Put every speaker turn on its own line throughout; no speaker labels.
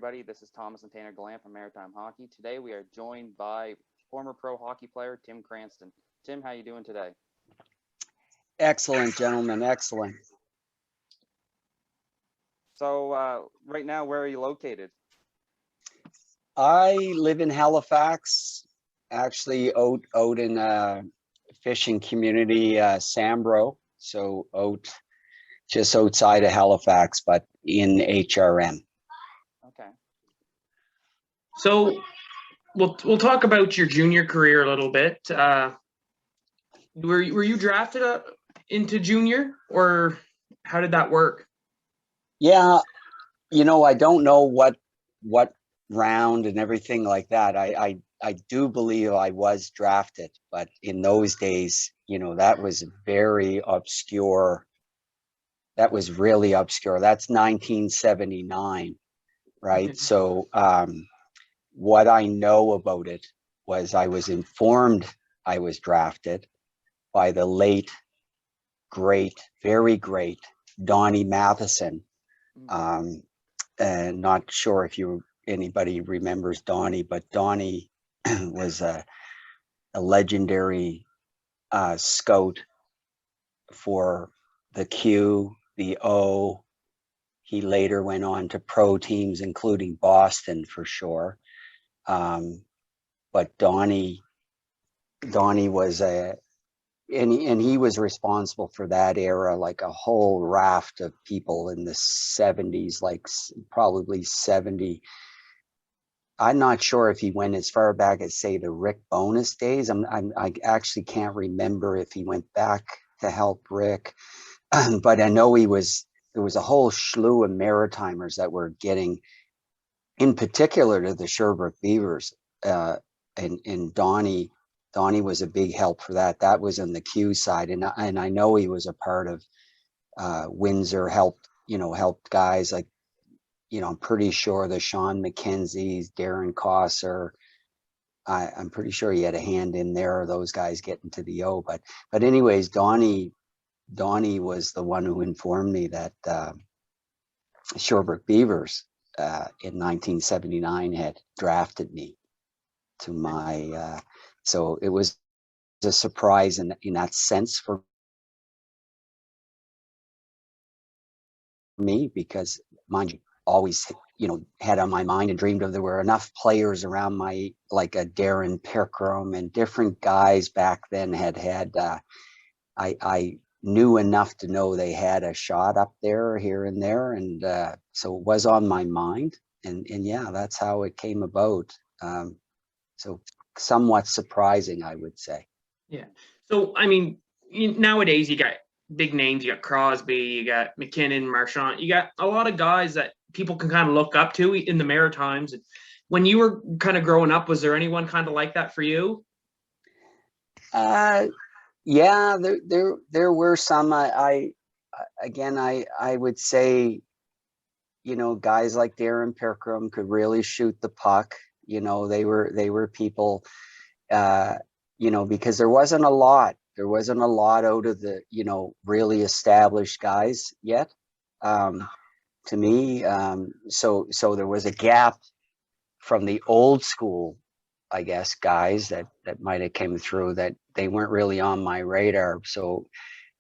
everybody. This is Thomas and Tanner Gallant from Maritime Hockey. Today we are joined by former pro hockey player Tim Cranston. Tim, how you doing today?
Excellent, gentlemen. Excellent.
So right now, where are you located?
I live in Halifax, actually out in fishing community, Sambro. So out just outside of Halifax, but in HRM.
Okay.
So we'll talk about your junior career a little bit. Were you drafted into junior, or how did that work?
Yeah, I don't know what round and everything like that. I do believe I was drafted, but in those days, that was very obscure. That was really obscure. That's 1979, right? So what I know about it was I was informed I was drafted by the late, great, very great Donnie Matheson. And not sure if anybody remembers Donnie, but Donnie was a legendary scout for the Q, the O. He later went on to pro teams, including Boston for sure. But Donnie was and he was responsible for that era, like a whole raft of people in the 70s, like probably 70. I'm not sure if he went as far back as, say, the Rick Bonus days. I actually can't remember if he went back to help Rick, but I know there was a whole slew of Maritimers that were getting, in particular, to the Sherbrooke Beavers, and Donnie was a big help for that. That was on the Q side, and I know he was a part of Windsor, helped guys like, I'm pretty sure the Sean McKenzie's, Darren Cosser. I'm pretty sure he had a hand in there, those guys getting to the O. But anyways, Donnie was the one who informed me that Sherbrooke Beavers in 1979 had drafted me to my. So it was a surprise in that sense for me, because, mind you, always had on my mind and dreamed of, there were enough players around my, like a Darren Pickram and different guys back then had I knew enough to know they had a shot up there, here and there, and so it was on my mind, and yeah, that's how it came about. So somewhat surprising, I would say.
Yeah. So I mean, nowadays you got big names. You got Crosby, you got McKinnon, Marchand. You got a lot of guys that people can kind of look up to in the Maritimes. When you were kind of growing up, was there anyone kind of like that for you?
Yeah, there were some. I would say, guys like Darren Pickram could really shoot the puck. They were people, because there wasn't a lot out of the, really established guys yet, to me. So there was a gap from the old school, I guess, guys that might have come through, that they weren't really on my radar. So,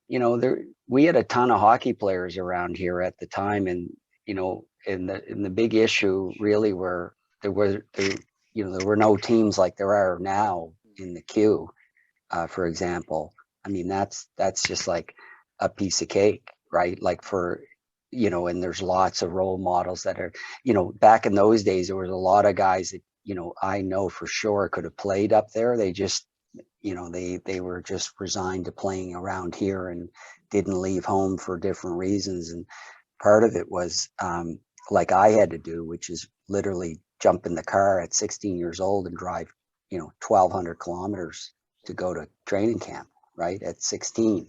we had a ton of hockey players around here at the time, and, in the big issue really there were no teams like there are now in the Q, for example. I mean, that's just like a piece of cake, right? Like for, and there's lots of role models that are, back in those days, there was a lot of guys that, I know for sure could have played up there. They just, they were just resigned to playing around here and didn't leave home for different reasons. And part of it was, like I had to do, which is literally jump in the car at 16 years old and drive, 1,200 kilometers to go to training camp, right, at 16,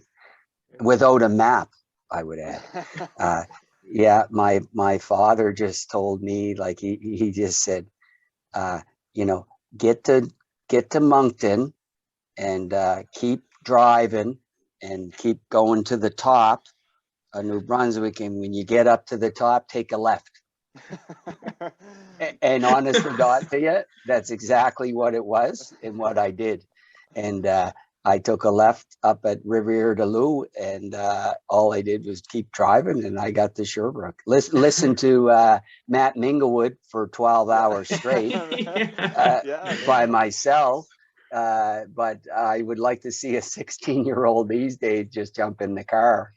without a map, I would add. Yeah, my father just told me, like, he just said, get to Moncton and keep driving and keep going to the top of New Brunswick, and when you get up to the top, take a left. And honest to God to you, that's exactly what it was and what I did. And I took a left up at Riviere de Loup, and all I did was keep driving, and I got to Sherbrooke. Listen to Matt Minglewood for 12 hours straight by myself. But I would like to see a 16-year-old these days just jump in the car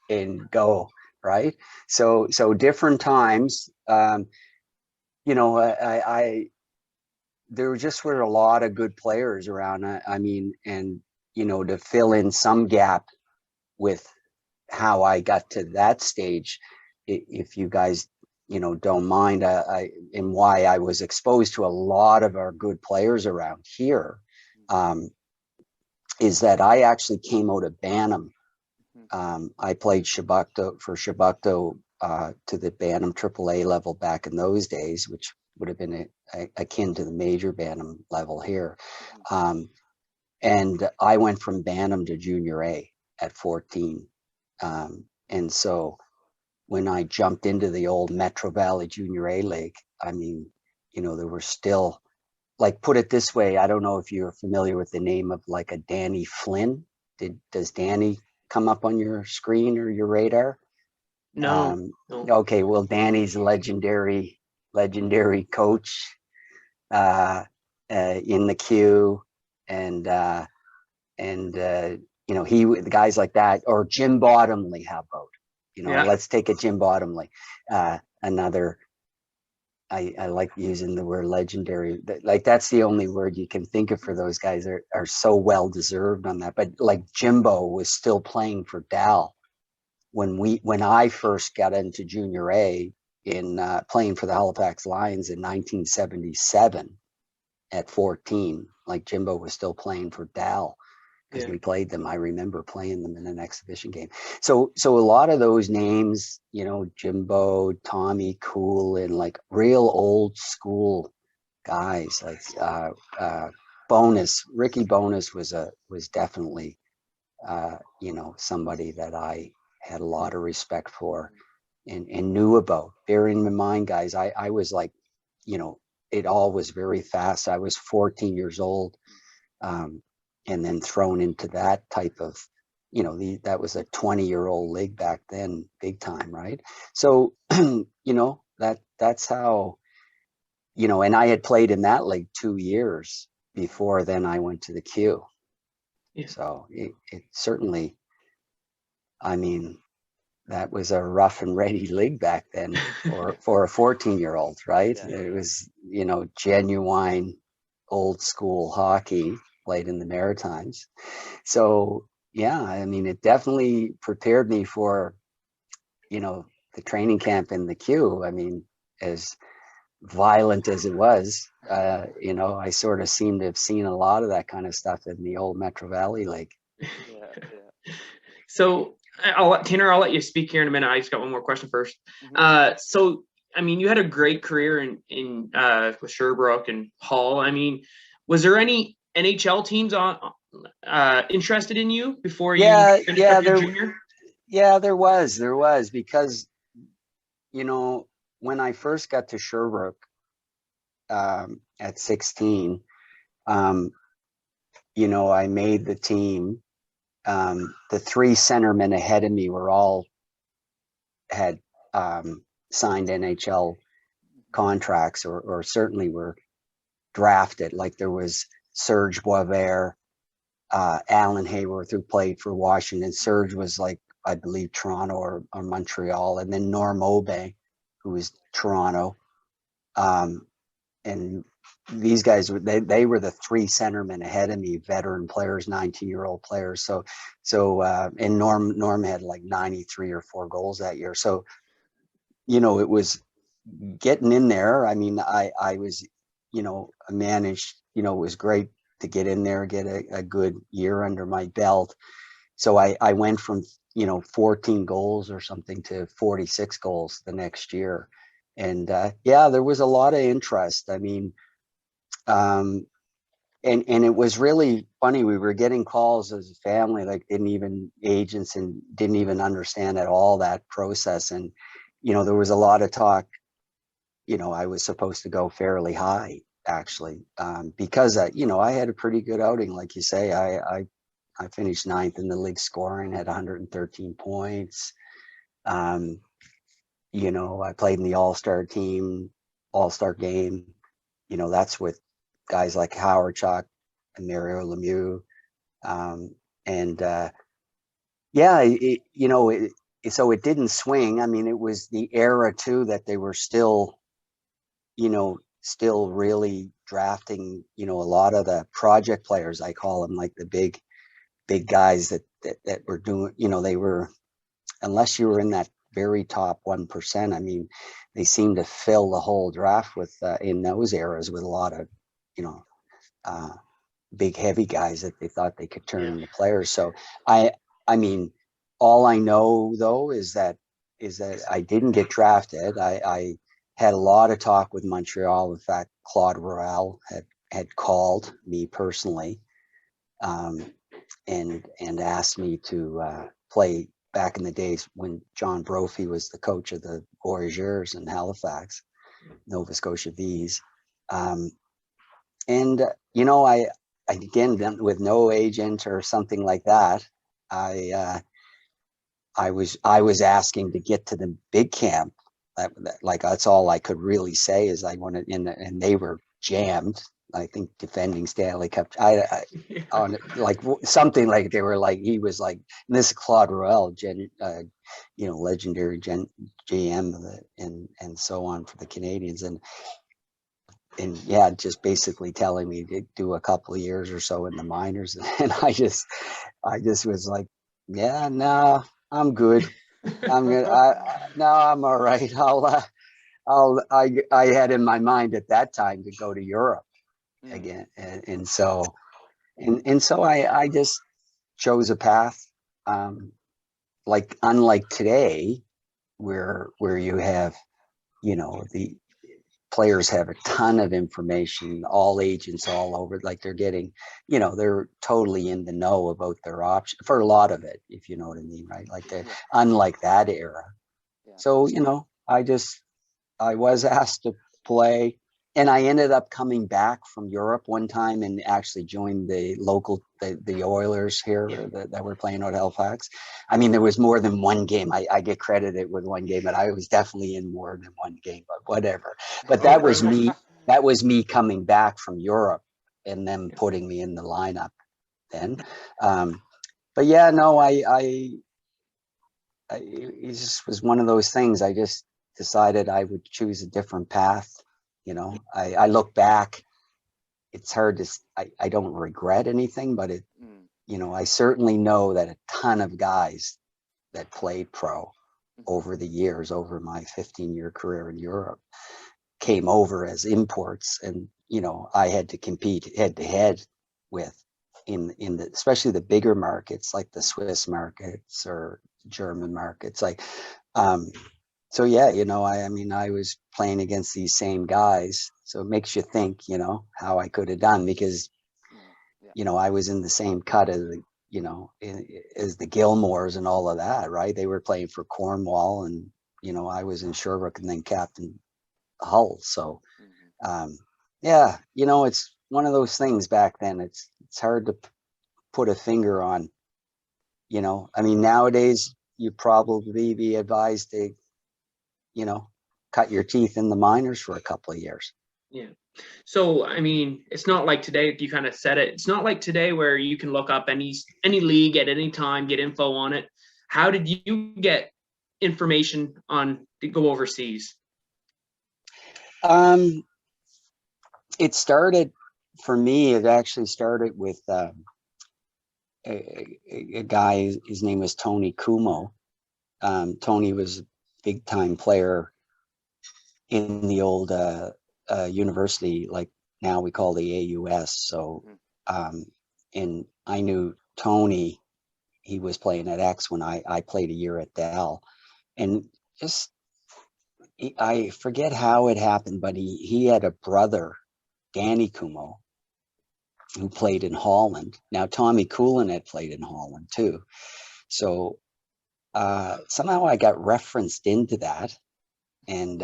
and go, right? So different times. You know, there just were a lot of good players around. I mean, and you know, to fill in some gap with how I got to that stage, if you guys, you know, don't mind, and why I was exposed to a lot of our good players around here, is that I actually came out of Bantam. I played Shabukto to the Bantam AAA level back in those days, which would have been akin to the major Bantam level here. And I went from Bantam to Junior A at 14. And so when I jumped into the old Metro Valley Junior A League, I mean, you know, there were still, like, put it this way, I don't know if you're familiar with the name of like a Danny Flynn. Does Danny come up on your screen or your radar?
No.
Okay, well, Danny's a legendary coach in the queue, and you know, the guys like that, or Jim Bottomley. How about, you know, let's take a Jim Bottomley. Another, I like using the word legendary. Like, that's the only word you can think of for those guys. Are so well deserved on that. But like Jimbo was still playing for Dal when I first got into Junior A in playing for the Halifax Lions in 1977 at 14. Like, Jimbo was still playing for Dal because we played them. I remember playing them in an exhibition game. So a lot of those names, you know, Jimbo, Tommy Cool, and like real old school guys like Bonus. Ricky Bonus was definitely you know, somebody that I had a lot of respect for and knew about. Bearing in mind, guys, I was like, you know, it all was very fast. I was 14 years old, and then thrown into that type of, you know, that was a 20-year-old league back then, big time, right? So, you know, that's how, you know, and I had played in that league 2 years before then I went to the Q. So it certainly, I mean, that was a rough and ready league back then for a 14-year-old, right? It was, you know, genuine old school hockey played in the Maritimes. So yeah, I mean, it definitely prepared me for, you know, the training camp in the Q. I mean, as violent as it was, you know, I sort of seem to have seen a lot of that kind of stuff in the old Metro Valley League.
So Tanner, I'll let you speak here in a minute. I just got one more question first. So, I mean, you had a great career in with Sherbrooke and Hull. I mean, was there any NHL teams interested in you before you finished up your junior?
Yeah, there was because, you know, when I first got to Sherbrooke at 16, you know, I made the team. The three centermen ahead of me had signed NHL contracts or certainly were drafted. Like, there was Serge Boisvert, Alan Hayworth, who played for Washington. Serge was, like, I believe, Toronto or Montreal, and then Norm Obey, who was Toronto. And these guys, they were the three centermen ahead of me, veteran players, 19-year-old players. So and Norm had like 93 or 4 goals that year. So, you know, it was getting in there. I mean, I was, you know, managed, you know, it was great to get in there, get a good year under my belt. So I went from, you know, 14 goals or something to 46 goals the next year. And yeah, there was a lot of interest. I mean, and it was really funny. We were getting calls as a family, like agents, and didn't even understand at all that process. And there was a lot of talk. I was supposed to go fairly high, actually, because I had a pretty good outing, like you say. I finished 9th in the league scoring, had 113 points. I played in the All-Star team, All-Star game. That's with guys like Howard Chalk and Mario Lemieux. So it didn't swing. I mean, it was the era too that they were still really drafting, a lot of the project players, I call them, like the big guys that were doing, they were, unless you were in that very top 1%, I mean, they seemed to fill the whole draft with, in those eras, with a lot of, big heavy guys that they thought they could turn into players. So I mean, all I know though is that I didn't get drafted. I had a lot of talk with Montreal. In fact, Claude Royal had called me personally, and asked me to play back in the days when John Brophy was the coach of the Voyageurs in Halifax, Nova Scotia V's. I again, with no agent or something like that, I was asking to get to the big camp. Like that's all I could really say is I wanted in, and they were jammed. I think defending Stanley Cup. On like something like they were like, he was like, and this is Claude Royal, legendary GM and so on for the Canadians, and yeah, just basically telling me to do a couple of years or so in the minors, and I just was like, yeah, no, I'm good. I'm good. No, I'm all right. I had in my mind at that time to go to Europe again, and so I just chose a path, like unlike today, where you have, the players have a ton of information, all agents all over, like they're getting, they're totally in the know about their option for a lot of it, if you know what I mean, right? Like they're unlike that era. So, I was asked to play, and I ended up coming back from Europe one time and actually joined the local, the Oilers here that were playing at Halifax. I mean, there was more than one game. I get credited with one game, but I was definitely in more than one game, but whatever. But that was me. That was me coming back from Europe and them putting me in the lineup then. But yeah, no, it just was one of those things. I just decided I would choose a different path. I look back, it's hard to, I don't regret anything, but I certainly know that a ton of guys that played pro over the years, over my 15-year career in Europe, came over as imports, and I had to compete head to head with in the, especially the bigger markets like the Swiss markets or German markets, like so yeah, I mean, I was playing against these same guys, so it makes you think, how I could have done, because I was in the same cut as as the Gilmores and all of that, right? They were playing for Cornwall, and I was in Sherbrooke and then captain Hull. So yeah, it's one of those things back then. It's hard to put a finger on. I mean, nowadays you'd probably be advised to cut your teeth in the minors for a couple of years.
Yeah. So, I mean, it's not like today, you kind of said it. It's not like today where you can look up any league at any time, get info on it. How did you get information on to go overseas?
It started, for me, it actually started with a guy, his name was Tony Kumo. Tony was a big time player in the old university, like now we call the AUS. So, and I knew Tony, he was playing at X when I played a year at Dell, and just, I forget how it happened, but he had a brother, Danny Kumo, who played in Holland. Now, Tommy Coolin had played in Holland too. So somehow I got referenced into that. and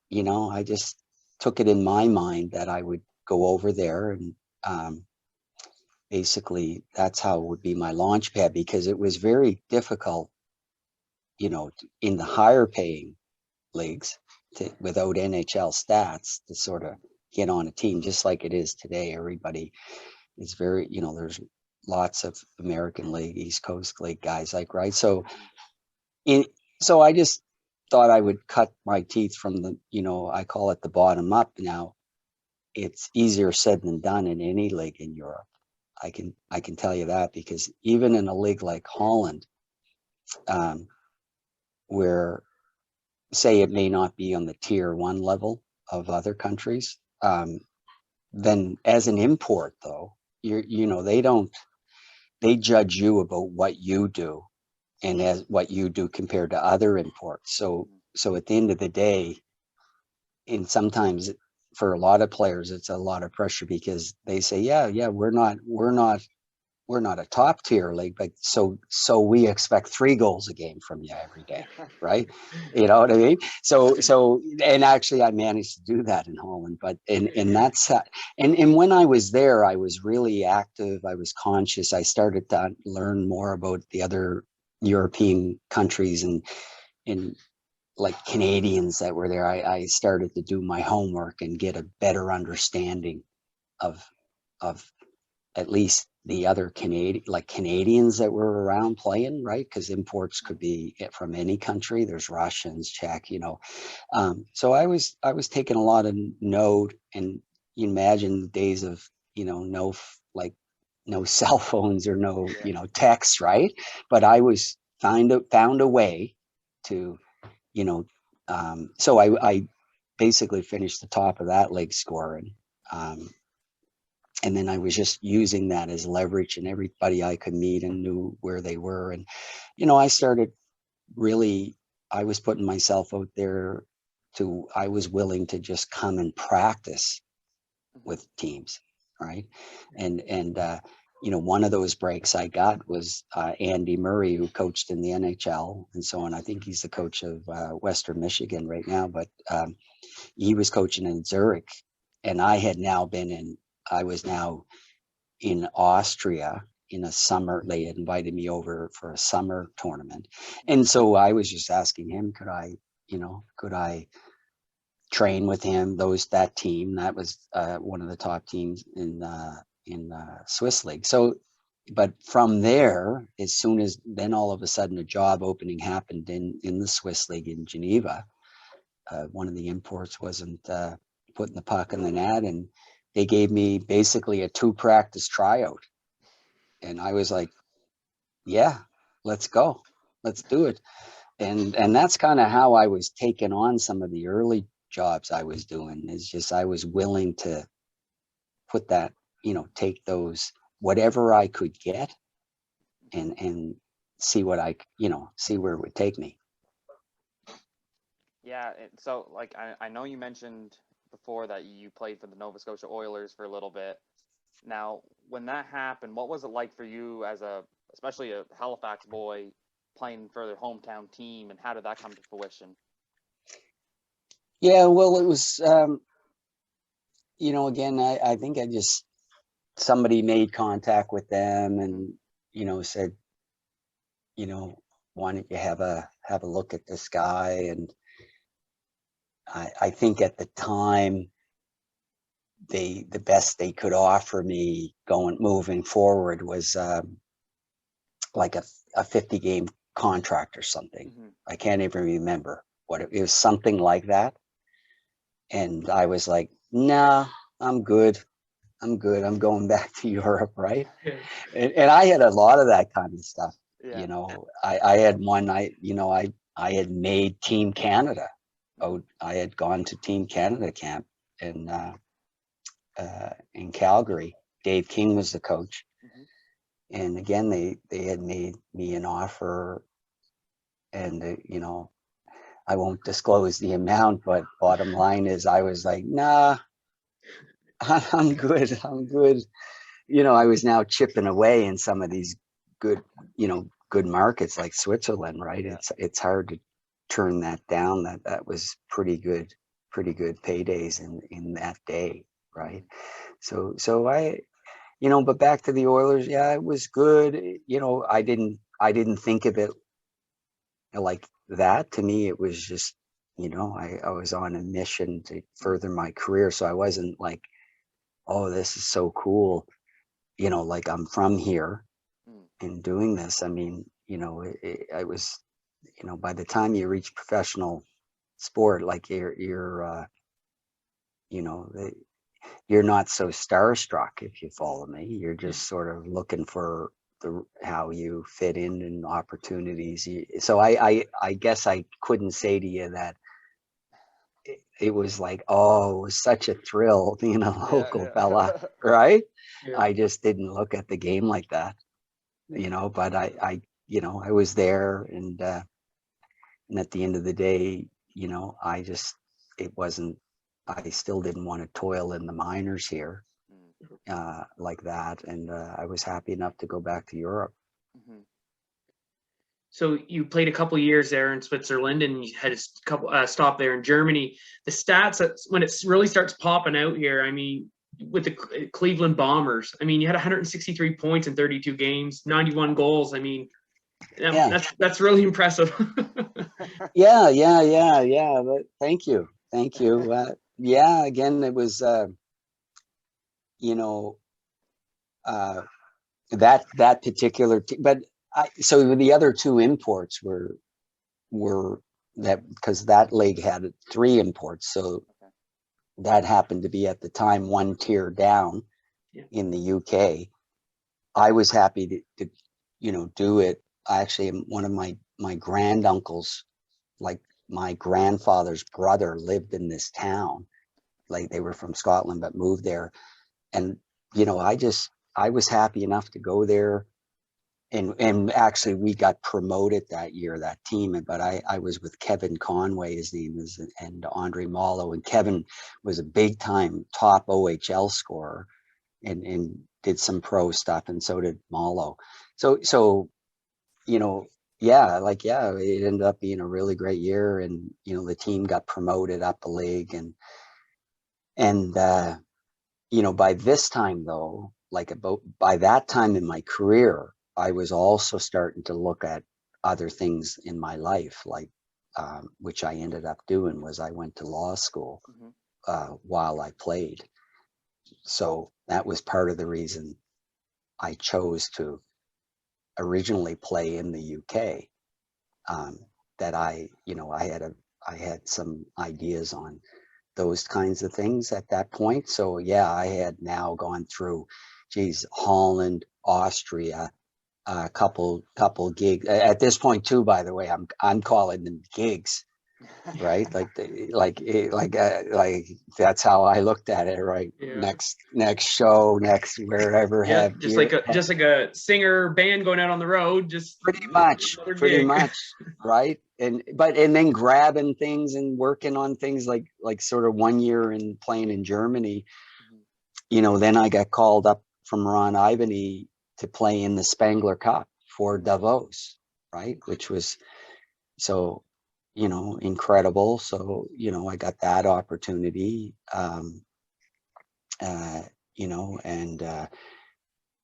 you know, I just took it in my mind that I would go over there, and basically that's how it would be my launch pad, because it was very difficult, you know, in the higher paying leagues without NHL stats to sort of get on a team, just like it is today. Everybody is very, you know, there's lots of American League, East Coast League guys, like, right? So so I just thought I would cut my teeth from the, you know, I call it the bottom up. Now it's easier said than done in any league in Europe. I can tell you that, because even in a league like Holland, where, say, it may not be on the tier 1 level of other countries, then as an import, though, you know, they judge you about what you do, and as what you do compared to other imports. So at the end of the day, and sometimes for a lot of players, it's a lot of pressure, because they say, yeah, we're not a top tier league, but so we expect 3 goals a game from you every day, right? You know what I mean? So and actually I managed to do that in Holland, but and that's and when I was there, I was really active. I was conscious. I started to learn more about the other European countries, and like Canadians that were there. I started to do my homework and get a better understanding of at least the other Canadians that were around playing, right? Because imports could be from any country. There's Russians, Czech, you know. So I was taking a lot of note, and you imagine the days of, you know, no cell phones or no, you know, text, right? But I was found a way to, you know, so I basically finished the top of that league scoring. And then I was just using that as leverage, and everybody I could meet and knew where they were. And, you know, I was putting myself out there I was willing to just come and practice with teams, right? And you know, one of those breaks I got was Andy Murray, who coached in the NHL and so on. I think he's the coach of Western Michigan right now, but he was coaching in Zurich, and I was now in Austria in a summer. They had invited me over for a summer tournament. And so I was just asking him, could I train with him, that team? That was one of the top teams in Swiss League. So, but from there, as soon as then all of a sudden a job opening happened in the Swiss League in Geneva. One of the imports wasn't putting the puck in the net, and they gave me basically a 2 practice tryout. And I was like, yeah, let's go. Let's do it. And that's kind of how I was taking on some of the early jobs I was doing, is just I was willing to put that, you know, take those, whatever I could get, and see what see where it would take me.
Yeah, so like I know you mentioned before that you played for the Nova Scotia Oilers for a little bit. Now, when that happened, what was it like for you as especially a Halifax boy, playing for their hometown team, and how did that come to fruition?
Yeah, well, it was, you know, again, I think somebody made contact with them and, you know, said, you know, why don't you have a look at this guy? And I think at the time, the best they could offer me moving forward was like a 50-game contract or something. Mm-hmm. I can't even remember what it was, something like that. And I was like, nah, I'm good. I'm going back to Europe, right? Yeah. And I had a lot of that kind of stuff. Yeah. You know, I had one, I had made Team Canada. Oh, I had gone to Team Canada camp in Calgary. Dave King was the coach. Mm-hmm. And again, they had made me an offer, and you know, I won't disclose the amount, but bottom line is I was like, nah, I'm good. I'm good. You know, I was now chipping away in some of these good markets like Switzerland, right? Yeah. It's hard to turn that down, that was pretty good paydays in that day, right? So I, but back to the Oilers, yeah, it was good. I didn't think of it like that. To me, it was just, I was on a mission to further my career. So I wasn't like, oh, this is so cool, like I'm from here and doing this. I mean, I was, by the time you reach professional sport, like you're you're not so starstruck, if you follow me. You're just sort of looking for how you fit in opportunities. So I guess I couldn't say to you that it was like, oh, it was such a thrill being a local fella, right?
Yeah.
I just didn't look at the game like that, but I was there, and at the end of the day, I still didn't want to toil in the minors here like that. And I was happy enough to go back to Europe.
So you played a couple years there in Switzerland, and you had a couple stop there in Germany. The stats, when it really starts popping out here, I mean, with the Cleveland Bombers, I mean, you had 163 points in 32 games, 91 goals. I mean, that's really impressive.
Yeah. But thank you. Yeah, again, it was, that particular, but so the other two imports were that, because that league had 3 imports. So that happened to be at the time 1 tier down in the UK. I was happy to do it. Actually, one of my granduncles, like my grandfather's brother, lived in this town. Like, they were from Scotland but moved there, and I was happy enough to go there. And actually, we got promoted that year, that team. But I was with Kevin Conway, his name is, and Andre Malo. And Kevin was a big time top OHL scorer, and did some pro stuff, and so did Malo. So it ended up being a really great year, and the team got promoted up a league, and by this time, though, by that time in my career, I was also starting to look at other things in my life, like which I ended up doing, was I went to law school while I played. So that was part of the reason I chose to originally play in the UK. That I had some ideas on those kinds of things at that point. So yeah, I had now gone through, Holland, Austria, a couple gigs at this point too. By the way, I'm calling them gigs, right? Like that's how I looked at it, right?
Yeah.
Next show, next wherever.
Yeah, just like a singer band going out on the road, just
pretty much, right? And then grabbing things and working on things, like sort of 1 year and playing in Germany. Then I got called up from Ron Ivany to play in the Spangler Cup for Davos, right? Which was so, incredible. So, I got that opportunity,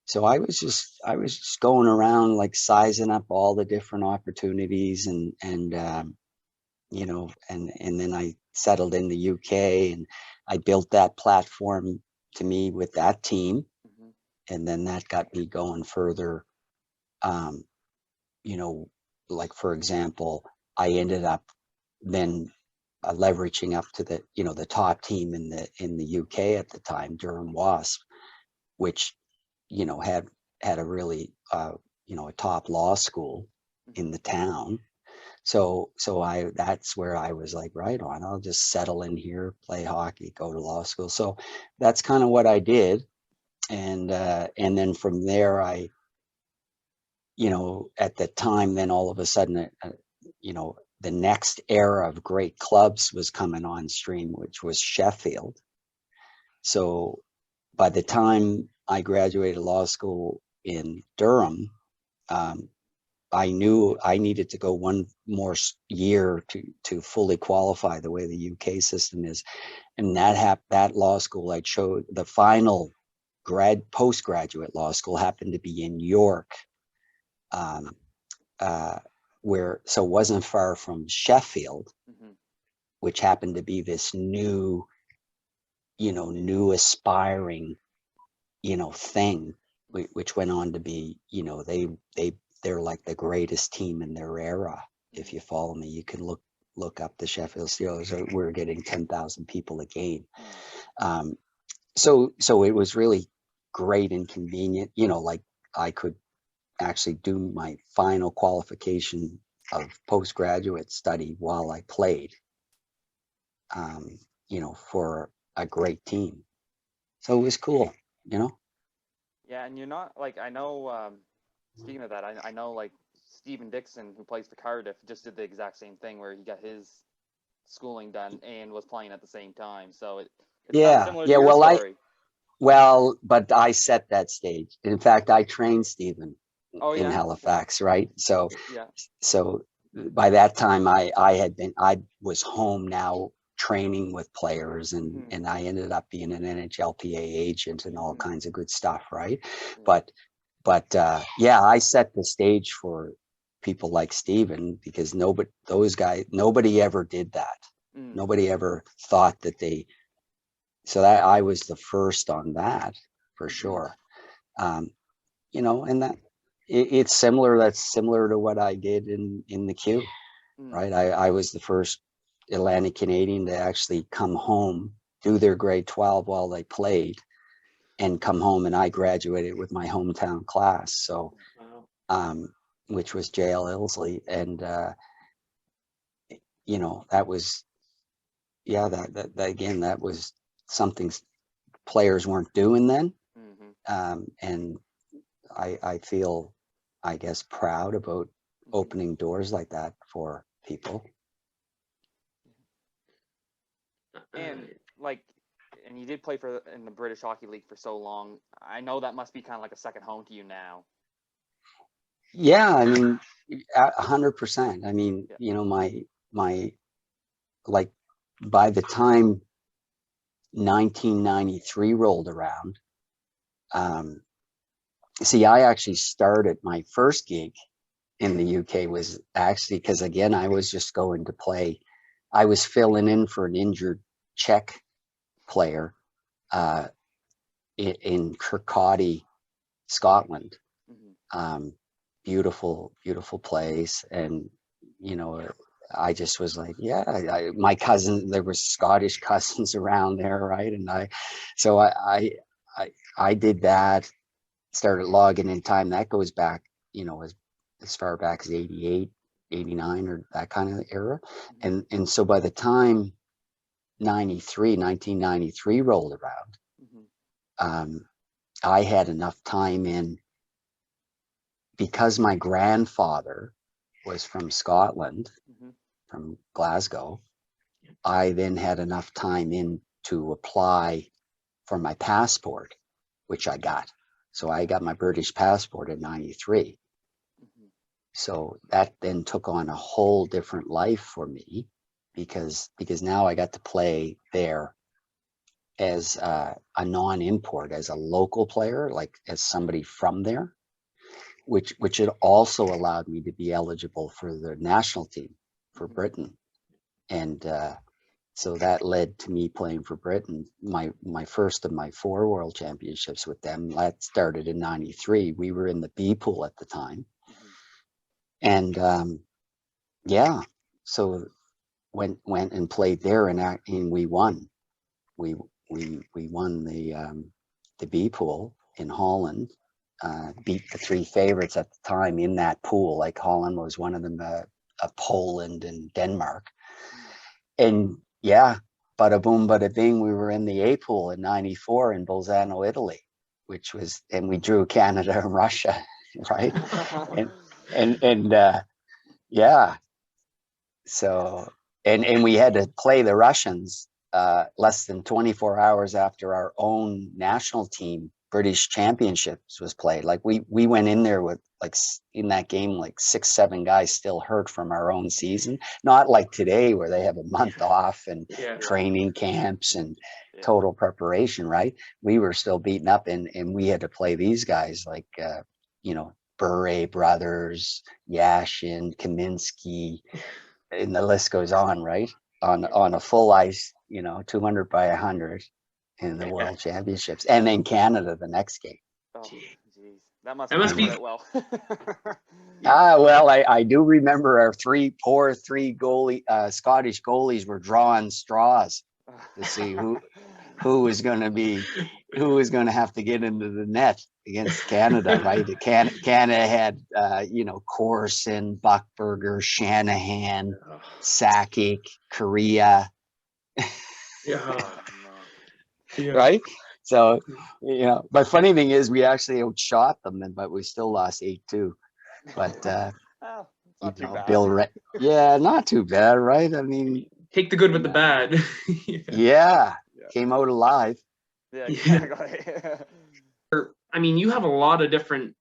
so I was just going around, like, sizing up all the different opportunities, and then I settled in the UK, and I built that platform to me with that team. And then that got me going further. Like, for example, I ended up then leveraging up to the top team in the UK at the time, Durham Wasp, which had a really a top law school in the town. So that's where I was like, right on, I'll just settle in here, play hockey, go to law school. So that's kind of what I did. And then from there, I, at the time, then all of a sudden, the next era of great clubs was coming on stream, which was Sheffield. So by the time I graduated law school in Durham, I knew I needed to go one more year to fully qualify the way the UK system is. And that law school I chose, the final postgraduate law school happened to be in York, so it wasn't far from Sheffield, which happened to be this new aspiring, thing, which went on to be, they're like the greatest team in their era. If you follow me, you can look up the Sheffield Steelers. We're getting 10,000 people a game. So it was really great and convenient, like I could actually do my final qualification of postgraduate study while I played, for a great team. So it was cool,
Yeah, and you're not like, I know, speaking of that, I know like Stephen Dixon, who plays for Cardiff, just did the exact same thing where he got his schooling done and was playing at the same time. So it's not similar to your story.
But I set that stage. In fact, I trained Stephen in Halifax, right? So by that time I was home now training with players, and I ended up being an NHLPA agent and all kinds of good stuff, right? But I set the stage for people like Stephen, because nobody ever did that. Nobody ever thought that so that I was the first on that, for sure. And that it's similar. That's similar to what I did in the Q, right? I was the first Atlantic Canadian to actually come home, do their grade 12 while they played, and come home, and I graduated with my hometown class. So, which was JL Ilsley, and that was, that again, that was something players weren't doing then. And I feel, I guess, proud about opening doors like that for people.
And you did play in the British Hockey League for so long. I know that must be kind of like a second home to you now.
Yeah, I mean, 100%. I mean, my like, by the time 1993 rolled around, I actually started my first gig in the UK was actually because, again, I was just going to play. I was filling in for an injured Czech player in Kirkcaldy, Scotland. Beautiful place. And, I just was like, my cousin, there were Scottish cousins around there, right? And I did that, started logging in time. That goes back, as far back as 88, 89, or that kind of era. And so by the time 1993 rolled around, I had enough time in, because my grandfather was from Scotland, from Glasgow. I then had enough time in to apply for my passport, which I got. So I got my British passport in 93. So that then took on a whole different life for me, because now I got to play there as a non-import, as a local player, like as somebody from there, which it also allowed me to be eligible for the national team for Britain. And so that led to me playing for Britain. My first of my 4 world championships with them, that started in 93. We were in the B pool at the time. And so went and played there, and we won. We won the B pool in Holland, beat the 3 favorites at the time in that pool. Like, Holland was one of them, Poland and Denmark. And bada boom, bada bing, we were in the A pool in 94 in Bolzano, Italy, and we drew Canada and Russia, right? So, and we had to play the Russians less than 24 hours after our own national team British Championships was played. Like we went in there with like in that game like 6-7 guys still hurt from our own season. Not like today where they have a month off and training camps and total preparation, right? We were still beaten up and we had to play these guys like Bure brothers, Yashin, Kaminsky, and the list goes on, right? On a full ice, 200 by 100 in the World Championships, and then Canada the next game.
Oh, jeez. That must
be
it well.
Well, I do remember our three Scottish goalies were drawing straws to see who was going to have to get into the net against Canada, right? Canada had Corson, Buckberger, Shanahan, Sakic, Korea. Right? So, but funny thing is we actually outshot them, but we still lost 8-2. But
not too bad.
Not too bad, right? I mean,
take the good with the bad.
Came out alive.
Yeah, exactly.
I mean, you have a lot of different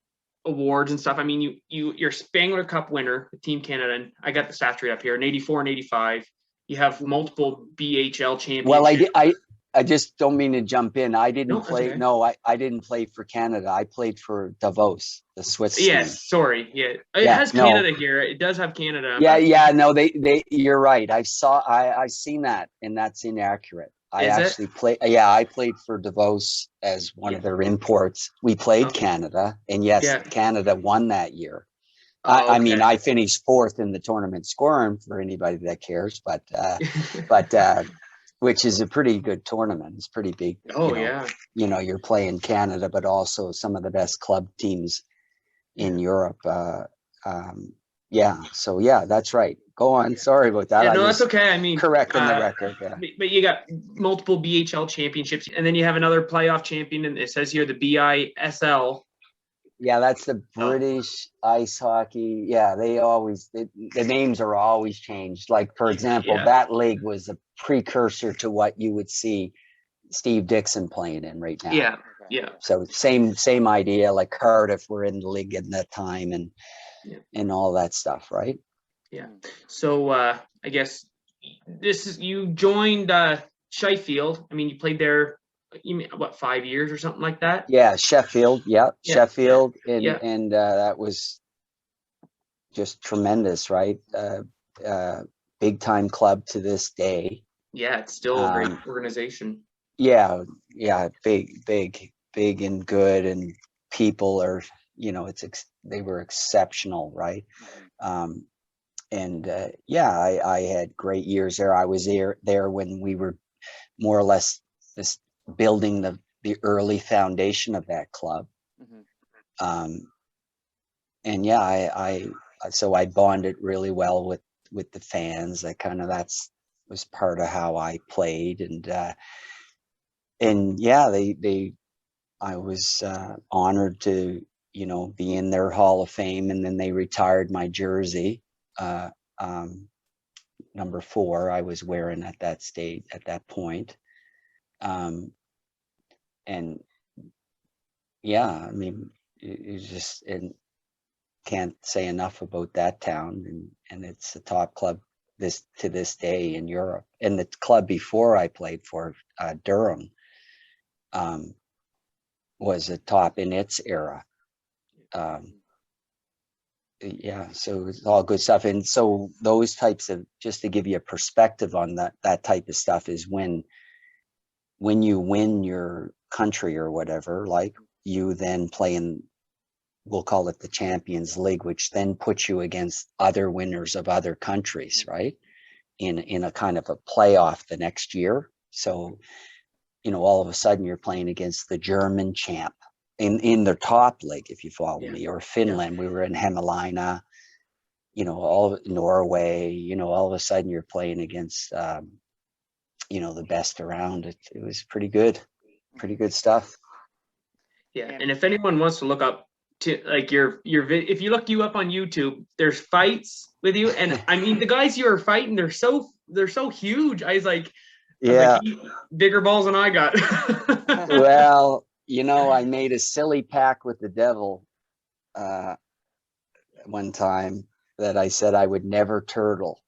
awards and stuff. I mean, you're Spangler Cup winner with Team Canada, and I got the stats right up here, in 84 and 85. You have multiple BHL championships.
Well, I just don't mean to jump in. I didn't play.
Okay.
No, I didn't play for Canada. I played for Davos, the Swiss team.
Yes, sorry. Yeah. It has Canada here. It does have Canada.
No, they you're right. I seen that, and that's inaccurate. I played for Davos as one of their imports. We played Canada, and Canada won that year. I mean, I finished 4th in the tournament scoring for anybody that cares, but which is a pretty good tournament. It's pretty big. You're playing Canada, but also some of the best club teams in Europe. That's right. Go on. Sorry about that.
Yeah, that's okay. I mean,
correcting the record. Yeah.
But you got multiple BHL championships, and then you have another playoff champion, and it says here the BISL.
Yeah, that's the British ice hockey. Yeah, the names are always changed. Like, for example, that league was a precursor to what you would see Steve Dixon playing in right now.
Yeah, yeah.
So same idea, like Cardiff were in the league at that time and all that stuff, right?
Yeah. So I guess you joined Sheffield. I mean, you played there, 5 years or something like that?
Yeah, Sheffield. Yeah, Sheffield, and that was just tremendous, right? Big time club to this day.
Yeah, it's still a great organization.
Yeah, big and good, and people are, they were exceptional, right? I had great years there. I was there when we were more or less just building the early foundation of that club. So I bonded really well with the fans. That was part of how I played, I was honored to be in their Hall of Fame, and then they retired my jersey, number 4 I was wearing at that point. I mean, it's just, and can't say enough about that town, and it's a top club to this day in Europe. And the club before I played for, Durham, was a top in its era. So it's all good stuff. And so those types of, just to give you a perspective on that type of stuff, is when you win your country or whatever, like, you then play in, we'll call it the Champions League, which then puts you against other winners of other countries, right? In a kind of a playoff the next year. So, all of a sudden you're playing against the German champ in the top league, if you follow me, or Finland. We were in Hämeenlinna, all Norway, all of a sudden you're playing against, the best around. It was pretty good stuff.
Yeah. And if anyone wants to look up to like your if you look you up on YouTube, there's fights with you, and I mean the guys you are fighting, they're so huge. I was like, bigger balls than I got.
Well, I made a silly pact with the devil one time that I said I would never turtle.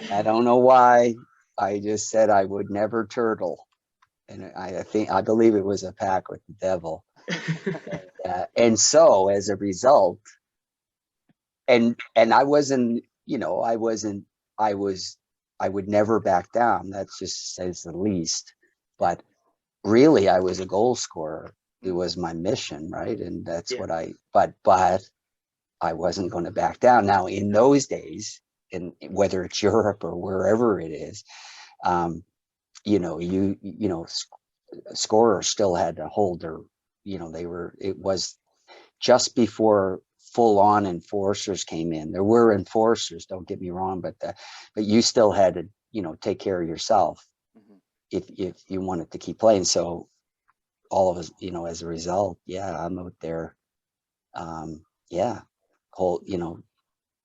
I don't know why. I just said I would never turtle. And I believe it was a pact with the devil. And so as a result, and I wasn't, I would never back down. That just says the least. But really, I was a goal scorer. It was my mission, right? And that's what but I wasn't going to back down. Now, in those days, in whether it's Europe or wherever it is, scorers still had to hold their, it was just before full-on enforcers came in. There were enforcers, don't get me wrong, but you still had to, take care of yourself if you wanted to keep playing. So all of us, as a result, I'm out there,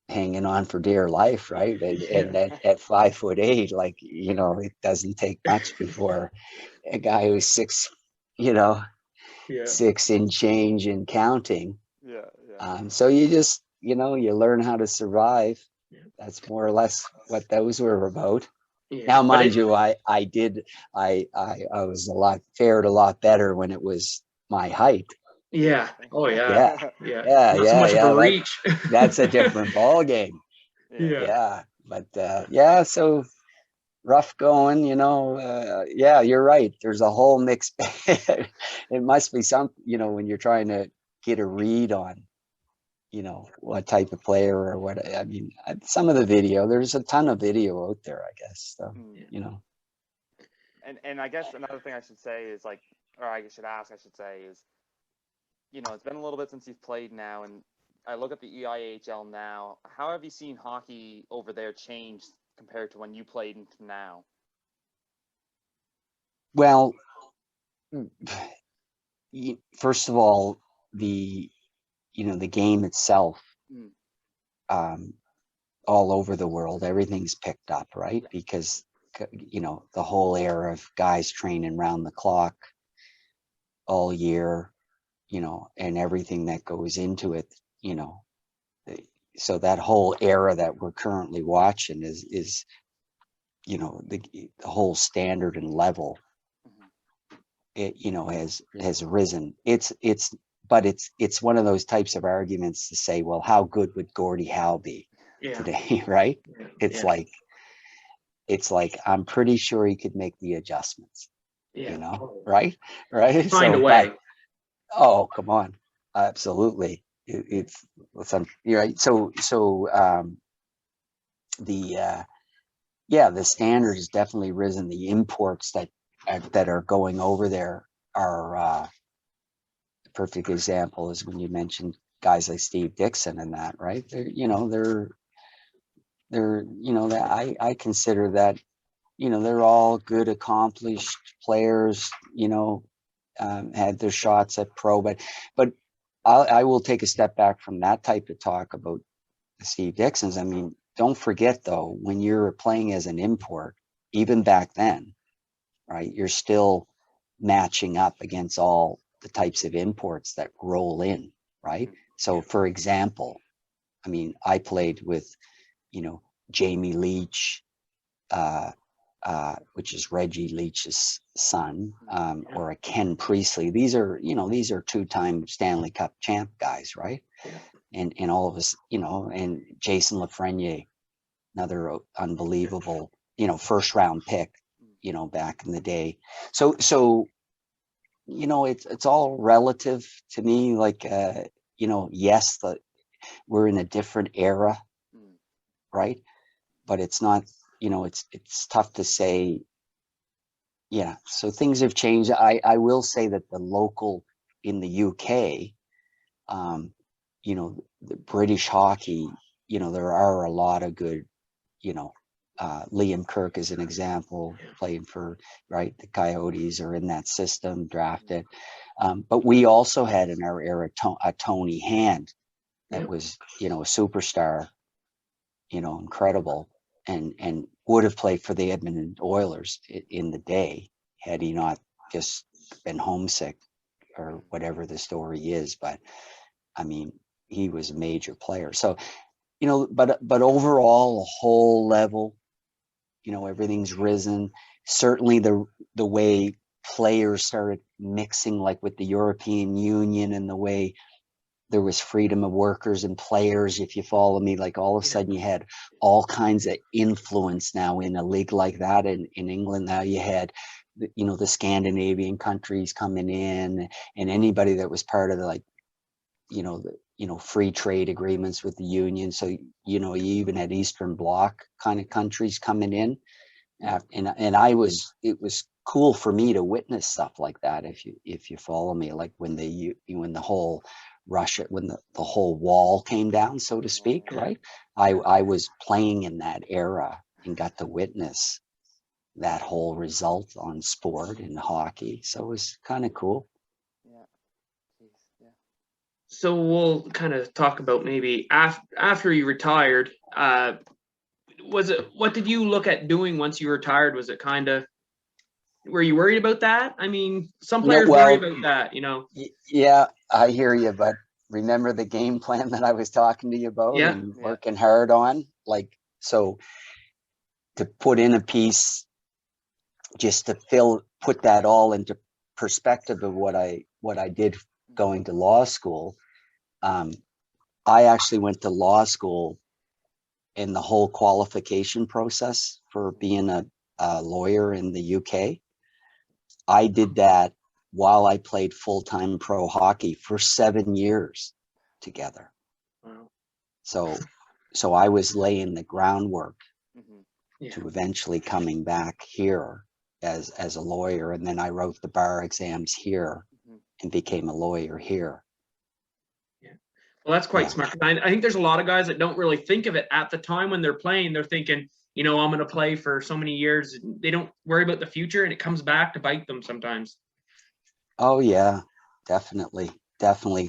hanging on for dear life, right? And at 5'8", like, it doesn't take much before a guy who's 6, 6 in change and counting. So you just, you learn how to survive. That's more or less what those were about. Now, mind you, I was fared a lot better when it was my height.
Yeah. Oh yeah.
Yeah.
Not so much of a reach.
That's a different ball game. Yeah. But so rough going, you're right. There's a whole mixed bag. It must be some, when you're trying to get a read on, what type of player or what. I mean, some of the video, there's a ton of video out there, I guess. So,
And I guess another thing I should say is I should say is, it's been a little bit since you've played now, and I look at the EIHL now. How have you seen hockey over there change compared to when you played into now?
Well, first of all, the game itself, all over the world, everything's picked up, right? Because, the whole era of guys training round the clock all year, and everything that goes into it, so that whole era that we're currently watching is the whole standard and level, it has risen. But it's one of those types of arguments to say, well, how good would Gordie Howe be today, right? It's like I'm pretty sure he could make the adjustments, right?
Find a way.
Oh, come on. Absolutely. It's you're right. So the standard has definitely risen. The imports that are going over there are a perfect example is when you mentioned guys like Steve Dixon and that, right? I consider that, they're all good, accomplished players, had their shots at pro, but I will take a step back from that type of talk about Steve Dixon's. I mean, don't forget though, when you're playing as an import, even back then, right, you're still matching up against all the types of imports that roll in, right? So for example, I mean, I played with, Jamie Leach, which is Reggie Leach's son, or a Ken Priestley. These are 2-time Stanley Cup champ guys, right? And all of us, and Jason Lafreniere, another unbelievable, first round pick, back in the day. So it's all relative to me. Like, yes, we're in a different era, right? But it's not, it's tough to say. Yeah, so things have changed. I will say that the local in the UK, the British hockey, there are a lot of good, Liam Kirk is an example, playing for, right, the Coyotes are in that system, drafted. But we also had in our era a Tony Hand that was, a superstar, incredible, and would have played for the Edmonton Oilers in the day had he not just been homesick or whatever the story is. But I mean, he was a major player. So, you know, but overall, a whole level, you know, everything's risen. Certainly the way players started mixing, like with the European Union, and the way there was freedom of workers and players, if you follow me, like all of a sudden you had all kinds of influence now in a league like that. In England now you had, you know, the Scandinavian countries coming in, and anybody that was part of the, like, you know, free trade agreements with the union. So, you know, you even had Eastern Bloc kind of countries coming in. And it was cool for me to witness stuff like that. If you follow me, like when the whole Russia, when the whole wall came down, so to speak, right? I was playing in that era and got to witness that whole result on sport and hockey. So it was kind of cool.
Yeah. Jeez, yeah.
So we'll kind of talk about maybe after you retired. What did you look at doing once you retired? Was it kind of, were you worried about that? I mean, some players worry about that, you know.
Yeah, I hear you, but remember the game plan that I was talking to you about and working hard on? Like, so to put in a piece just to put that all into perspective of what I did going to law school. I actually went to law school, and the whole qualification process for being a lawyer in the UK, I did that while I played full-time pro hockey for 7 years together.
Wow.
So I was laying the groundwork
Yeah.
to eventually coming back here as a lawyer. And then I wrote the bar exams here and became a lawyer here.
Yeah. Well, that's quite smart. I think there's a lot of guys that don't really think of it at the time when they're playing. They're thinking, you know, I'm going to play for so many years. They don't worry about the future, and it comes back to bite them sometimes.
Oh yeah, definitely.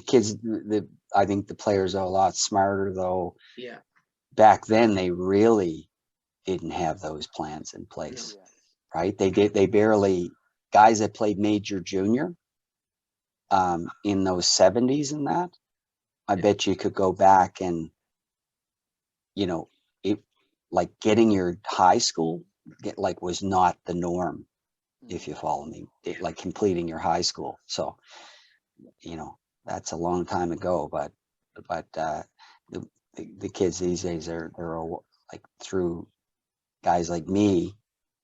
Kids, I think the players are a lot smarter though.
Yeah.
Back then they really didn't have those plans in place, right? They barely, guys that played major junior in those 70s and that, I bet you could go back and, you know, it, like getting your high school was not the norm, if you follow me, like completing your high school. So, you know, that's a long time ago, but the kids these days they're all, like, through guys like me,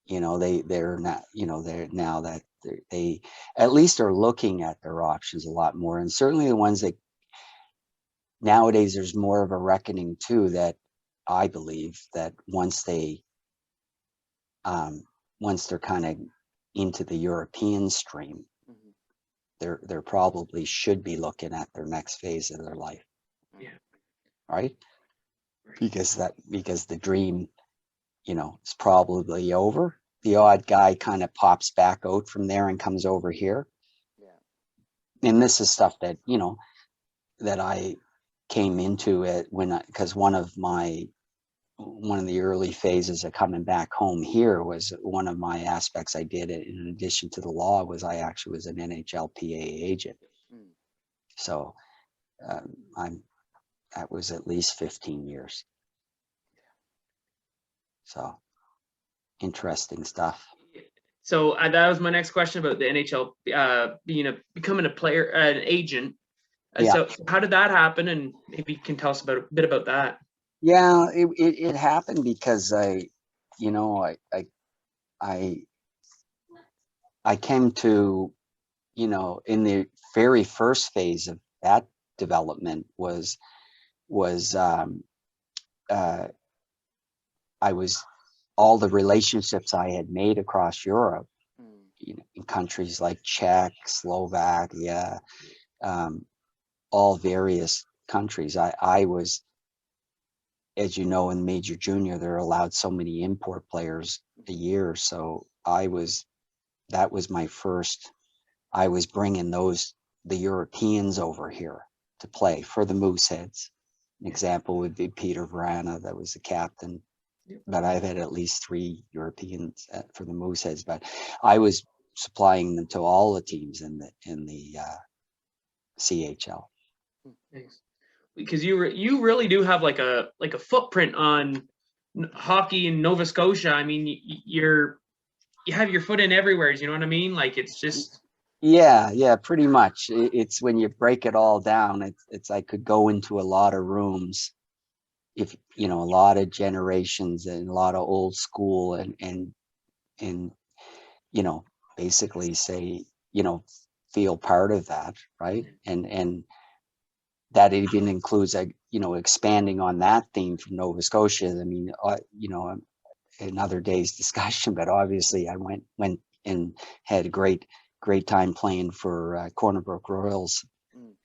you know, they're not, you know, they're now that they at least are looking at their options a lot more. And certainly the ones that nowadays, there's more of a reckoning too, that I believe that once they're kind of into the European stream, they're probably should be looking at their next phase of their life.
Yeah.
Right? Because the dream, you know, is probably over. The odd guy kind of pops back out from there and comes over here. Yeah. And this is stuff that, you know, that I came into it because one of the early phases of coming back home here was one of my aspects I did in addition to the law was I actually was an NHLPA agent. So that was at least 15 years. So interesting stuff.
So that was my next question about the NHL becoming a player, an agent. So how did that happen? And maybe you can tell us a bit about that.
Yeah, it happened because I came to, you know, in the very first phase of that development was I was all the relationships I had made across Europe, you know, in countries like Czech, Slovakia, all various countries. I was, as you know, in major junior, they're allowed so many import players a year. So that was my first, I was bringing the Europeans over here to play for the Mooseheads. An example would be Peter Vrana, that was the captain. But I've had at least 3 Europeans for the Mooseheads. But I was supplying them to all the teams in the CHL.
Thanks. Because you really do have like a footprint on hockey in Nova Scotia. I mean, you have your foot in everywhere. You know what I mean? Like, it's just.
Yeah, pretty much. It's when you break it all down, it's I could go into a lot of rooms, if a lot of generations and a lot of old school, and basically say, feel part of that, right? And that even includes expanding on that theme from Nova Scotia. I mean, another day's discussion, but obviously I went and had a great time playing for Corner Brook Royals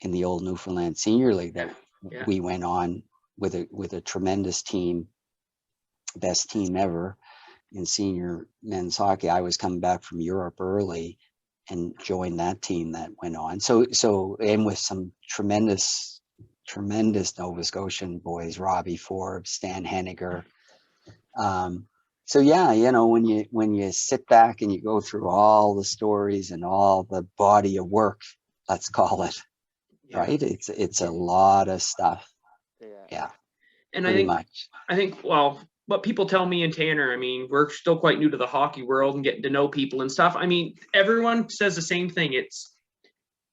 in the old Newfoundland Senior League that we went on with a tremendous team, best team ever in senior men's hockey. I was coming back from Europe early and joined that team that went on. So and with some tremendous Nova Scotian boys, Robbie Forbes, Stan Henniger. So yeah, when you sit back and you go through all the stories and all the body of work, let's call it, right? It's a lot of stuff. Yeah.
And I think, well, what people tell me and Tanner, I mean, we're still quite new to the hockey world and getting to know people and stuff. I mean, everyone says the same thing.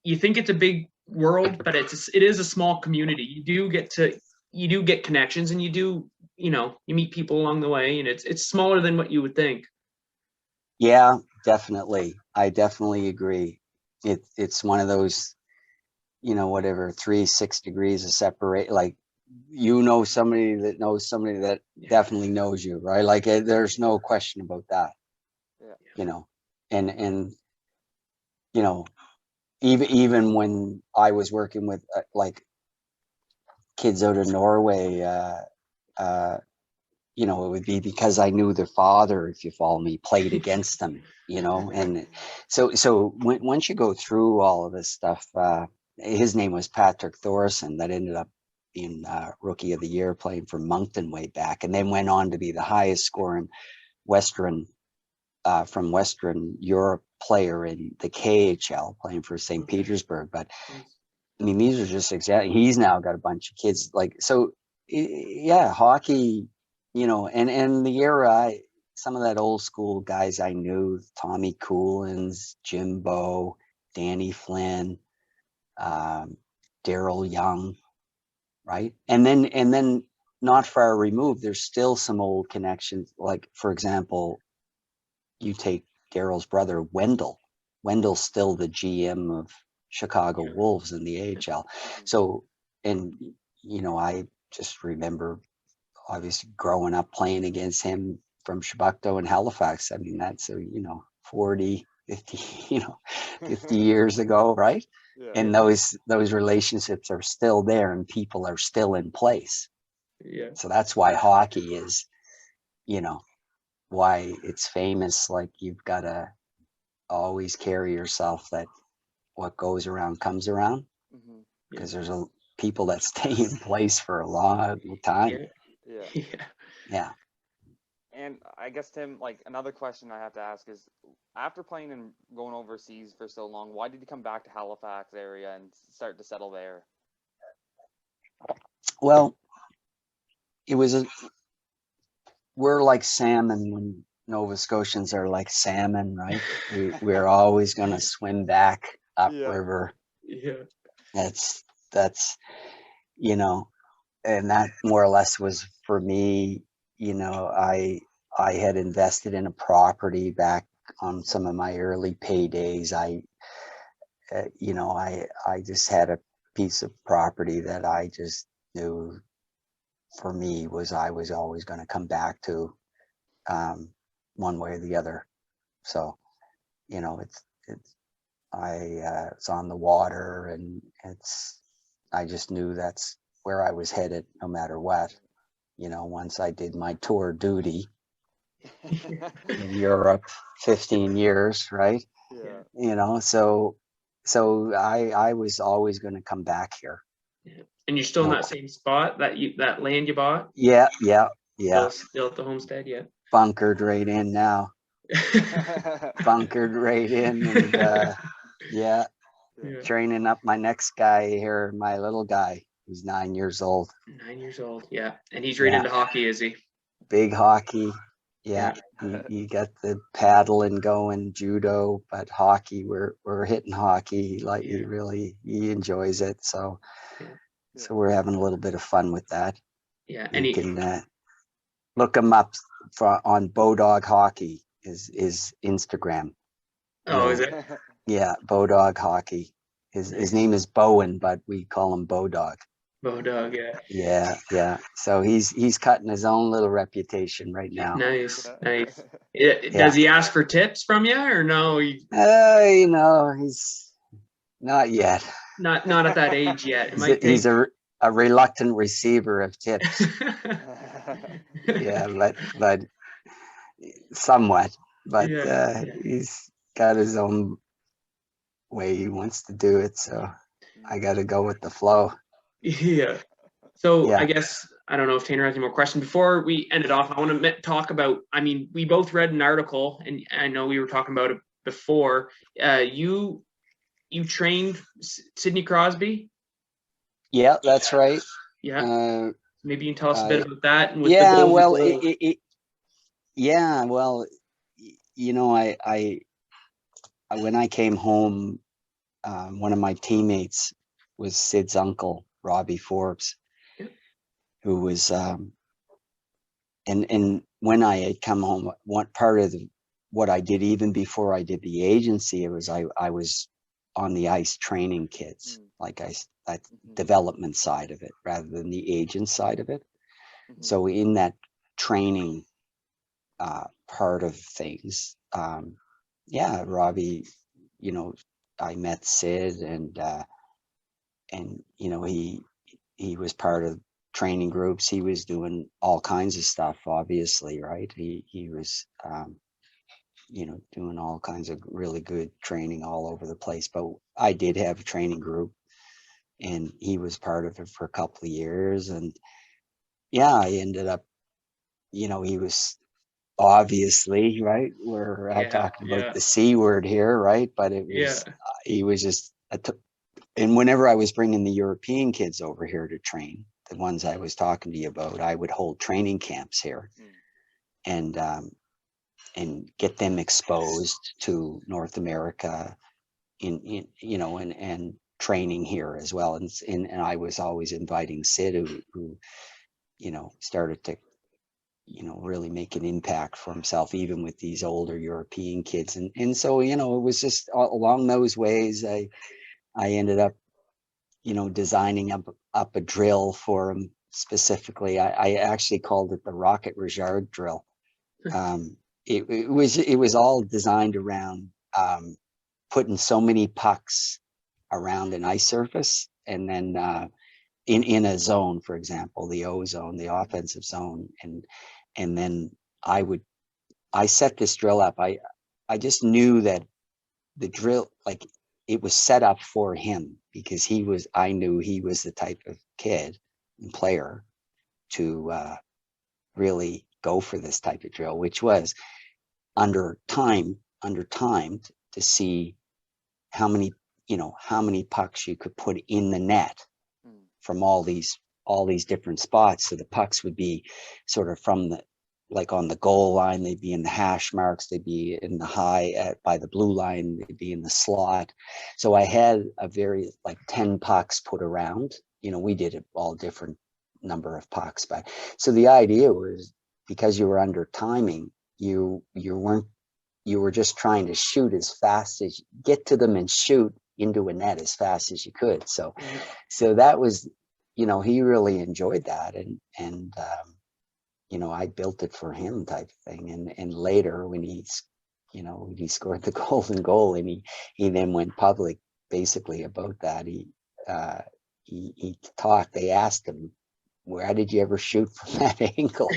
You think it's a big world, but it is a small community. You do get connections, and you meet people along the way, and it's smaller than what you would think.
Yeah, definitely. I definitely agree. It's one of those, 3-6 degrees of separate, like, somebody that knows somebody that definitely knows you, right? Like, there's no question about that. And even when I was working with like kids out of Norway, it would be because I knew their father, if you follow me, played against them, and so once you go through all of this stuff, his name was Patrick Thorson, that ended up being Rookie of the Year, playing for Moncton way back, and then went on to be the highest scoring from Western Europe player in the KHL, playing for St. Petersburg. But I mean, these are just exactly, he's now got a bunch of kids, like, so yeah, hockey, and the era, some of that old school guys I knew, Tommy Coolins, Jimbo, Danny Flynn, Daryl Young, right? And then not far removed, there's still some old connections. Like, for example, you take Daryl's brother, Wendell. Wendell's still the GM of Chicago Wolves in the AHL. So, and, I just remember obviously growing up playing against him from Chebucto and Halifax. I mean, that's 40, 50, 50 years ago, right? Yeah. And those relationships are still there, and people are still in place.
Yeah.
So that's why hockey is, why it's famous. Like, you've got to always carry yourself that what goes around comes around, because there's people that stay in place for a long time. Yeah.
And I guess, Tim, like, another question I have to ask is, after playing and going overseas for so long, why did you come back to Halifax area and start to settle there?
Well, we're like salmon when Nova Scotians are like salmon, right? We're always going to swim back upriver.
Yeah.
That's, and that more or less was for me. I had invested in a property back on some of my early paydays. I just had a piece of property that I just knew for me I was always going to come back to, one way or the other. So, it's on the water, and I just knew that's where I was headed no matter what. Once I did my tour duty in Europe, 15 years, right?
Yeah.
So I was always going to come back here.
Yeah. And you're still in that same spot, that land you bought?
Yeah.
Still at the homestead, yeah.
Bunkered right in now. bunkered right in, and yeah,
Yeah.
training up my next guy here, my little guy, who's 9 years old.
9 years old. Yeah. And he's right
Yeah.
into hockey, is he?
Big hockey. Yeah. You got the paddling going, judo, but hockey, we're hitting hockey. He really, he enjoys it. So,
Yeah.
so we're having a little bit of fun with that.
Yeah.
You
And
can look him up on Bodog Hockey, is Instagram.
oh, is it?
Yeah, Bodog Hockey. His name is Bowen, but we call him Bodog.
Bodog, yeah.
Yeah. So he's cutting his own little reputation right now.
Nice. Does
Yeah.
he ask for tips from you or no?
He's not yet.
Not at that age yet. It might
He's
take...
a reluctant receiver of tips. Yeah, but somewhat. But
Yeah.
he's got his own way he wants to do it. So I got to go with the flow.
Yeah. So
Yeah.
I guess, I don't know if Tanner has any more questions. Before we end it off, I want to talk about, I mean, we both read an article, and I know we were talking about it before. You trained Sidney Crosby?
Yeah, that's right.
Yeah. Maybe you can tell us a bit about that. And
yeah,
the
well, I when I came home, one of my teammates was Sid's uncle, Robbie Forbes, who was, and when I had come home, one part of what I did even before I did the agency, it was I was on the ice training kids, like that development side of it rather than the agent side of it. So in that training part of things, Robbie, I met Sid, and he was part of training groups. He was doing all kinds of stuff, obviously, right? He was doing all kinds of really good training all over the place. But I did have a training group, and he was part of it for a couple of years. And I ended up, he was obviously, right, we're talking about the C word here, right? But it was, he was just, and whenever I was bringing the European kids over here to train, the ones I was talking to you about, I would hold training camps here, and get them exposed to North America and training here as well. And I was always inviting Sid, who started to really make an impact for himself, even with these older European kids. And so, it was just along those ways, I ended up, designing up a drill for him specifically. I actually called it the Rocket Rajard drill. It was all designed around putting so many pucks around an ice surface, and then in a zone, for example, the O zone, the offensive zone, and then I set this drill up. I just knew that the drill, like, it was set up for him, because I knew he was the type of kid and player to really go for this type of drill, which was under timed to see how many pucks you could put in the net from all these different spots. So the pucks would be sort of from like on the goal line, they'd be in the hash marks, they'd be in the by the blue line, they'd be in the slot. So I had a very, like, 10 pucks put around. We did it all different number of pucks, but so the idea was, because you were under timing, you were just trying to shoot as fast as get to them and shoot into a net as fast as you could. So that was, he really enjoyed that, and I built it for him, type of thing. And later, when he scored the golden goal, and he then went public basically about that, he talked. They asked him, "Where did you ever shoot from that angle?"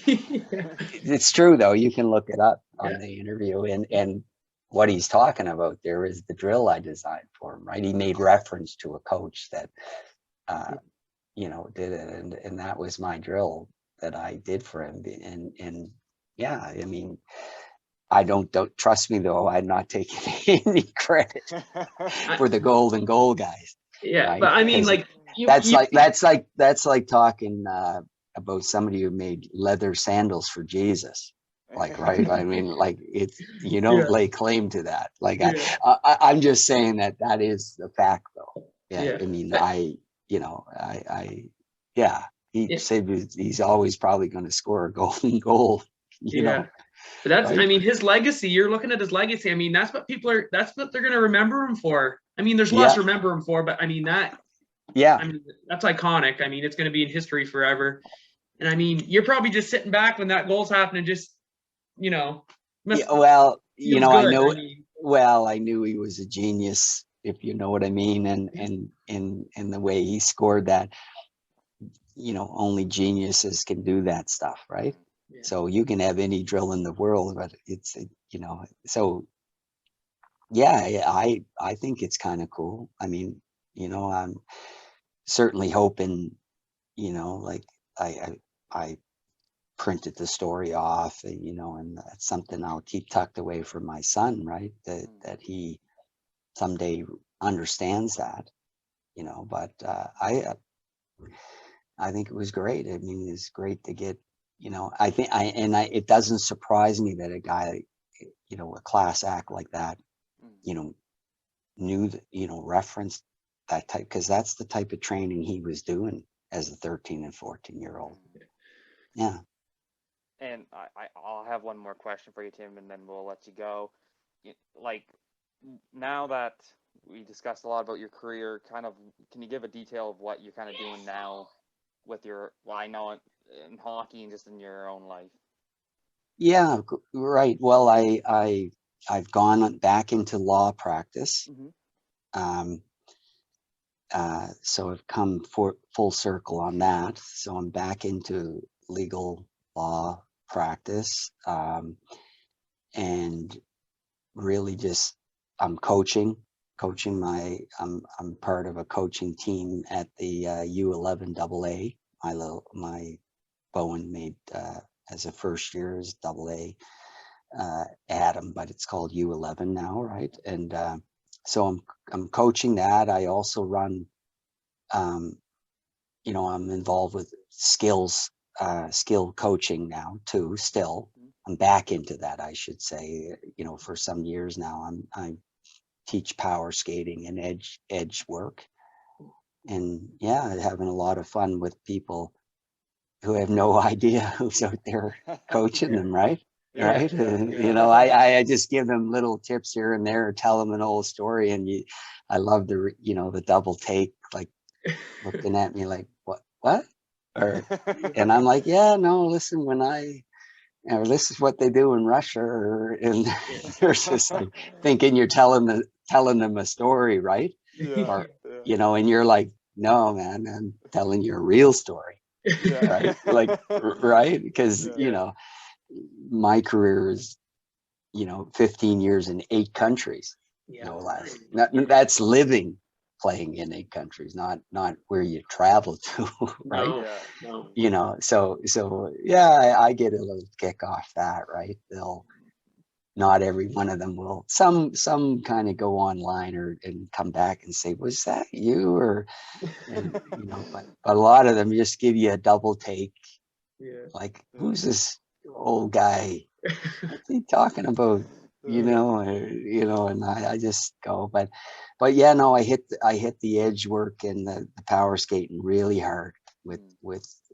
It's true, though. You can look it up on the interview, and what he's talking about there is the drill I designed for him, right? He made reference to a coach that did it, and that was my drill that I did for him. And I mean, don't trust me though. I'm not taking any credit for the golden goal, guys.
Yeah,
right?
but I mean,
'Cause
like
that's like talking about somebody who made leather sandals for Jesus. Like, right? I mean, like it's, you don't
Yeah.
lay claim to that. Like,
Yeah.
I'm just saying that is the fact, though. Yeah.
Yeah.
I mean,
But-
yeah. He
Yeah.
said he's always probably going to score a golden goal. You know.
But that's,
right?
I mean, his legacy, you're looking at his legacy. I mean, that's what they're going to remember him for. I mean, there's less to remember him for, but I mean, that's iconic. I mean, it's going to be in history forever. And I mean, you're probably just sitting back when that goal's happening, just,
well, I know,
I mean,
well, I knew he was a genius, if you know what I mean. And the way he scored that, only geniuses can do that stuff. Right.
Yeah.
So you can have any drill in the world, but it's, so yeah, I think it's kind of cool. I mean, I'm certainly hoping, like I printed the story off, and that's something I'll keep tucked away from my son, right? That he someday understands that, but I think it was great. I mean, it's great to get, it doesn't surprise me that a guy, a class act like that, knew that, referenced that type, because that's the type of training he was doing as a 13 and 14-year-old. Yeah.
And I'll have one more question for you, Tim, and then we'll let you go. Like, now that we discussed a lot about your career, kind of, can you give a detail of what you're kind of doing now with I know it in hockey and just in your own life?
Yeah, right. Well, I've gone back into law practice.
Mm-hmm.
So I've come full circle on that. So I'm back into legal law practice, and really just I'm coaching I'm part of a coaching team at the U11 AA. My Bowen made as a first year is AA Adam, but it's called U11 now, right? And so I'm coaching that. I also run, I'm involved with skill coaching now too. Still, I'm back into that, I should say. For some years now, I teach power skating and edge work, and yeah, having a lot of fun with people who have no idea who's out there coaching them, right?
Yeah,
right.
yeah.
I just give them little tips here and there, tell them an old story, and I love the double take, like looking at me like what and I'm like, yeah, no, listen, this is what they do in Russia, and you're just like thinking you're telling them a story, right?
Yeah,
Or
yeah.
and you're like, no, man, I'm telling you a real story.
Yeah.
Right? Like, right? Because my career is 15 years in 8 countries, no less. That's living, playing in 8 countries, not where you travel to, right?
No.
So yeah, I get a little kick off that, right? Not every one of them will. Some kind of go online and come back and say, was that you? Or but a lot of them just give you a double take.
Yeah.
Like, who's this old guy? What's he talking about? And I just go, but yeah, no, I hit the edge work and the power skating really hard with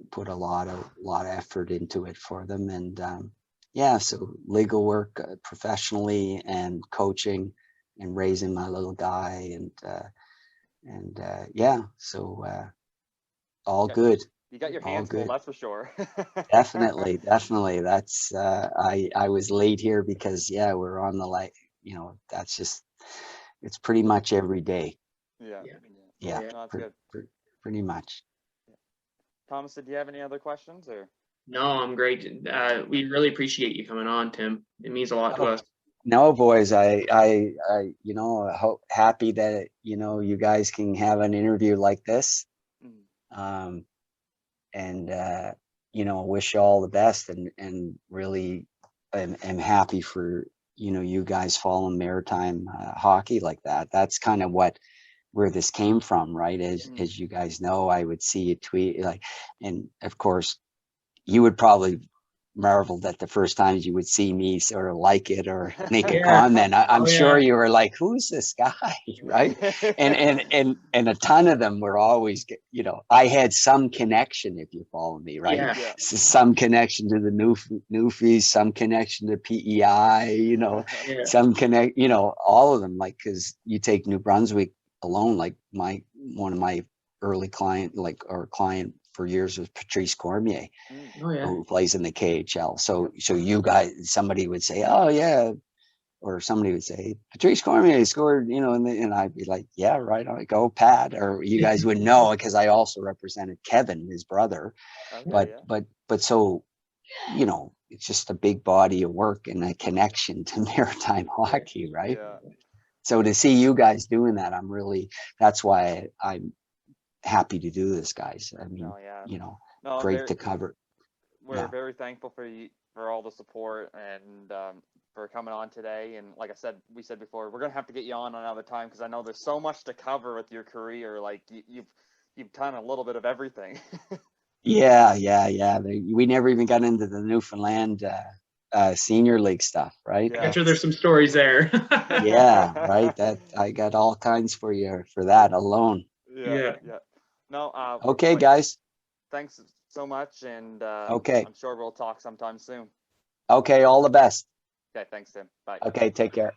put a lot of effort into it for them. And so legal work professionally, and coaching and raising my little guy, and so all good.
You got your
All
hands full,
good.
that's for sure.
Definitely. That's I was late here because we're on the light. That's just, it's pretty much every day.
Yeah. No, that's good.
Pretty much.
Thomas, did you have any other questions, or?
No, I'm great. We really appreciate you coming on, Tim. It means a lot to us.
No, boys, I happy that you guys can have an interview like this. And wish you all the best, and really am happy for, you know, you guys following maritime hockey like that. That's kind of where this came from, right? As you guys know, I would see a tweet like, and of course you would probably marveled at the first times you would see me sort of like it or make a
Yeah.
comment. I'm
Oh,
sure
yeah.
you were like, who's this guy? Right. And a ton of them were always, you know, I had some connection, if you follow me, right?
Yeah.
Yeah.
So some connection to the Newfies, some connection to PEI, you know,
Yeah.
some connect, you know, all of them, like, because you take New Brunswick alone, like one of my early client for years was Patrice Cormier,
Oh, yeah.
who plays in the KHL. So you guys, somebody would say, oh yeah, or somebody would say Patrice Cormier scored, you know, and I'd be like, yeah, right on, go Pat. Or you guys would know because I also represented Kevin, his brother.
Okay,
But so, you know, it's just a big body of work and a connection to maritime hockey, right?
Yeah.
So to see you guys doing that, that's why I'm happy to do this, guys. I mean,
No, yeah.
you know,
No,
great to cover.
we're very thankful for all the support and for coming on today. And like I said, we said before, we're gonna have to get you on another time because I know there's so much to cover with your career. Like you've done a little bit of everything.
Yeah. We never even got into the Newfoundland senior league stuff, right?
Yeah.
I'm sure there's some stories there.
Yeah, right. That I got all kinds for you for that alone.
Yeah.
No.
Okay, guys.
Thanks so much, and
Okay.
I'm sure we'll talk sometime soon.
Okay, all the best.
Okay. Thanks, Tim. Bye.
Okay, take care.